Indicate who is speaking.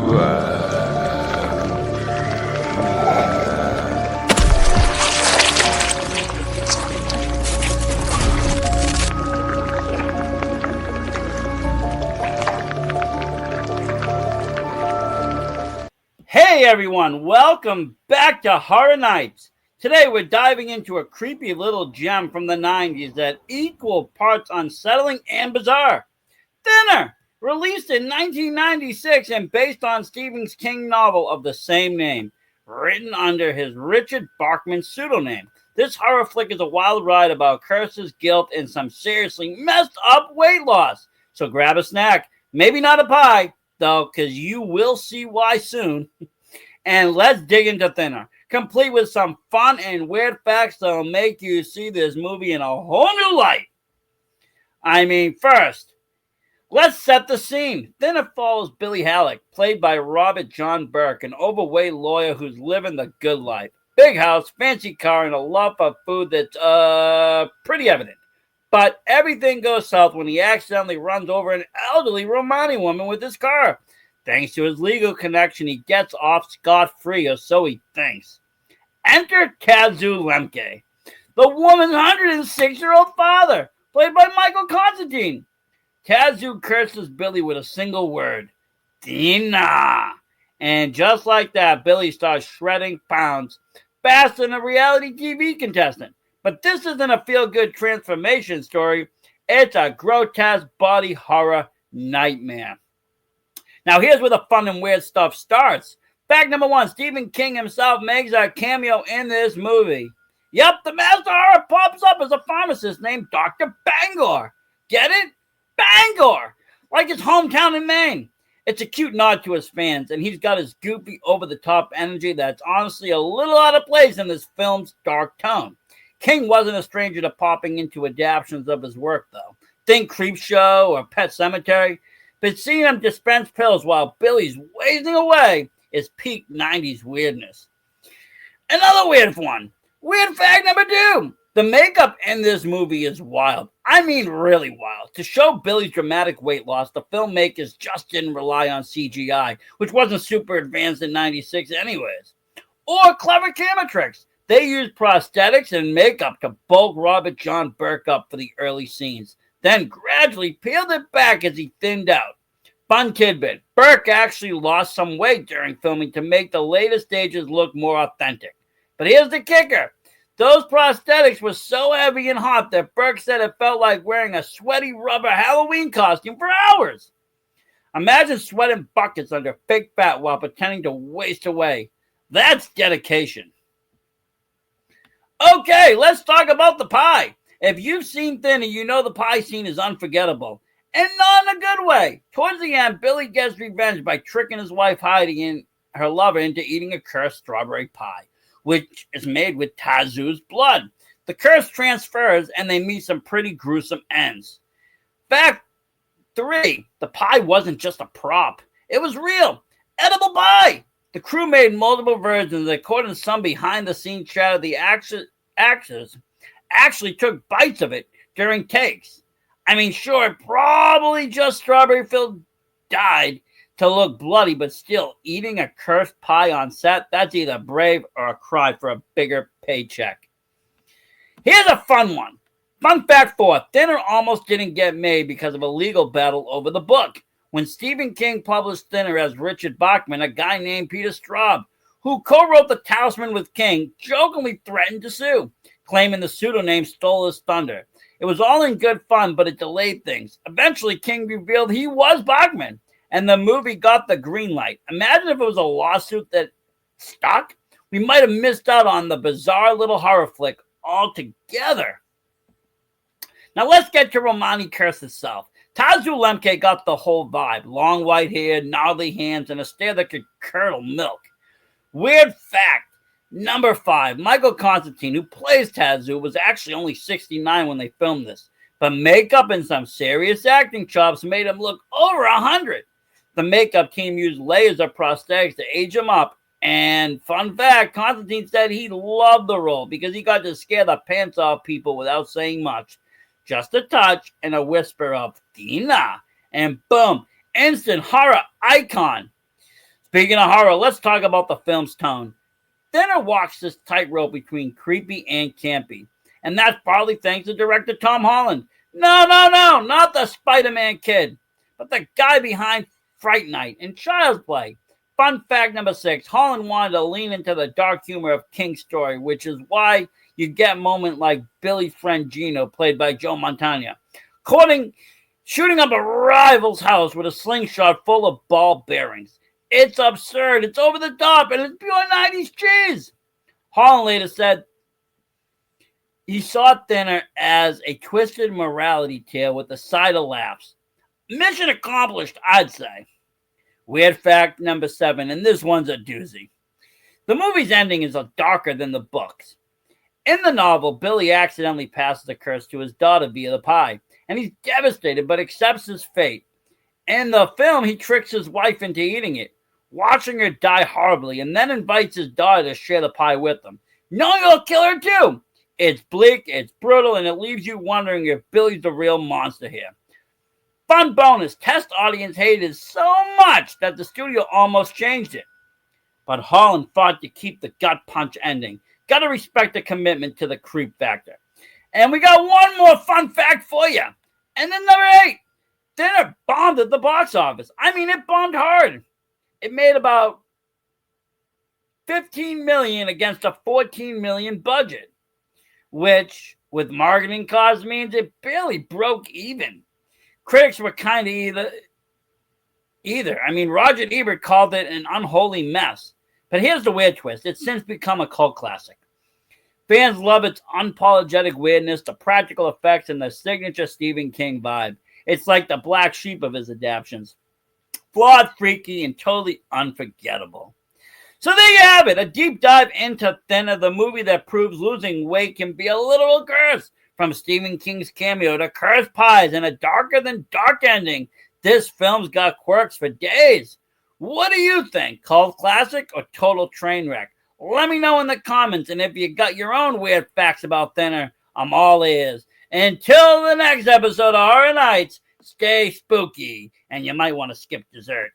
Speaker 1: Hey everyone, welcome back to Horror Nights. Today we're diving into a creepy little gem from the 90s that equal parts unsettling and bizarre. Thinner, released in 1996 and based on Stephen King novel of the same name, written under his Richard Bachman pseudonym. This horror flick is a wild ride about curses, guilt, and some seriously messed up weight loss. So grab a snack, maybe not a pie, though, because you will see why soon. And let's dig into Thinner, complete with some fun and weird facts that'll make you see this movie in a whole new light. First, let's set the scene. Thinner follows Billy Halleck, played by Robert John Burke, an overweight lawyer who's living the good life. Big house, fancy car, and a love for food that's pretty evident. But everything goes south when he accidentally runs over an elderly Romani woman with his car. Thanks to his legal connection, he gets off scot-free, or so he thinks. Enter Kazu Lemke, the woman's 106-year-old father, played by Michael Constantine. Kazu curses Billy with a single word, Dina. And just like that, Billy starts shredding pounds faster than a reality TV contestant. But this isn't a feel-good transformation story. It's a grotesque body horror nightmare. Now here's where the fun and weird stuff starts. Fact number one, Stephen King himself makes a cameo in this movie. Yep, the master horror pops up as a pharmacist named Dr. Bangor. Get it? Bangor! Like his hometown in Maine. It's a cute nod to his fans, and he's got his goofy, over-the-top energy that's honestly a little out of place in this film's dark tone. King wasn't a stranger to popping into adaptations of his work, though. Think Creepshow or Pet Sematary. But seeing him dispense pills while Billy's wasting away is peak 90s weirdness. Another weird one. Weird fact number two. The makeup in this movie is wild. Really wild. To show Billy's dramatic weight loss, the filmmakers just didn't rely on CGI, which wasn't super advanced in 96 anyways. Or clever camera tricks. They used prosthetics and makeup to bulk Robert John Burke up for the early scenes, then gradually peeled it back as he thinned out. Fun tidbit, Burke actually lost some weight during filming to make the later stages look more authentic. But here's the kicker. Those prosthetics were so heavy and hot that Burke said it felt like wearing a sweaty rubber Halloween costume for hours. Imagine sweating buckets under fake fat while pretending to waste away. That's dedication. Okay, let's talk about the pie. If you've seen Thinner, you know the pie scene is unforgettable. And not in a good way. Towards the end, Billy gets revenge by tricking his wife Heidi and her lover into eating a cursed strawberry pie, which is made with Kazu's blood. The curse transfers and they meet some pretty gruesome ends. Fact 3, the pie wasn't just a prop. It was real. Edible pie. The crew made multiple versions. According to some behind-the-scenes chatter, the actors actually took bites of it during takes. Sure, probably just strawberry-filled dyed to look bloody, but still, eating a cursed pie on set, that's either brave or a cry for a bigger paycheck. Here's a fun one. Fun fact 4, Thinner almost didn't get made because of a legal battle over the book. When Stephen King published Thinner as Richard Bachman, a guy named Peter Straub, who co-wrote The Talisman with King, jokingly threatened to sue, claiming the pseudonym stole his thunder. It was all in good fun, but it delayed things. Eventually, King revealed he was Bachman, and the movie got the green light. Imagine if it was a lawsuit that stuck. We might have missed out on the bizarre little horror flick altogether. Now let's get to Romani Curse itself. Kazu Lemke got the whole vibe. Long white hair, gnarly hands, and a stare that could curdle milk. Weird fact. Number 5, Michael Constantine, who plays Kazu, was actually only 69 when they filmed this. But makeup and some serious acting chops made him look over 100. The makeup team used layers of prosthetics to age him up. And fun fact, Constantine said he loved the role because he got to scare the pants off people without saying much. Just a touch and a whisper of Dina. And boom, instant horror icon. Speaking of horror, let's talk about the film's tone. Thinner walks this tightrope between creepy and campy, and that's partly thanks to director Tom Holland. No, not the Spider-Man kid, but the guy behind Fright Night and Child's Play. Fun fact number 6, Holland wanted to lean into the dark humor of King's story, which is why you get a moment like Billy's friend Gino, played by Joe Montana, shooting up a rival's house with a slingshot full of ball bearings. It's absurd, it's over the top, and it's pure 90s cheese. Holland later said he saw Thinner as a twisted morality tale with a side of laughs. Mission accomplished, I'd say. Weird fact number 7, and this one's a doozy. The movie's ending is darker than the books. In the novel, Billy accidentally passes the curse to his daughter via the pie, and he's devastated but accepts his fate. In the film, he tricks his wife into eating it, watching her die horribly, and then invites his daughter to share the pie with him, knowing he'll kill her too. It's bleak, it's brutal, and it leaves you wondering if Billy's the real monster here. Fun bonus, test audience hated it so much that the studio almost changed it. But Holland fought to keep the gut punch ending. Gotta respect the commitment to the creep factor. And we got one more fun fact for you. And then number 8, Thinner bombed at the box office. I mean, it bombed hard. It made about $15 million against a $14 million budget, which with marketing costs means it barely broke even. Critics were kind of either. I mean, Roger Ebert called it an unholy mess. But here's the weird twist. It's since become a cult classic. Fans love its unapologetic weirdness, the practical effects, and the signature Stephen King vibe. It's like the black sheep of his adaptations. Flawed, freaky, and totally unforgettable. So there you have it, a deep dive into Thinner, the movie that proves losing weight can be a literal curse. From Stephen King's cameo to cursed pies and a darker-than-dark ending, this film's got quirks for days. What do you think? Cult classic or total train wreck? Let me know in the comments, and if you got your own weird facts about Thinner, I'm all ears. Until the next episode of Horror Nights, stay spooky, and you might want to skip dessert.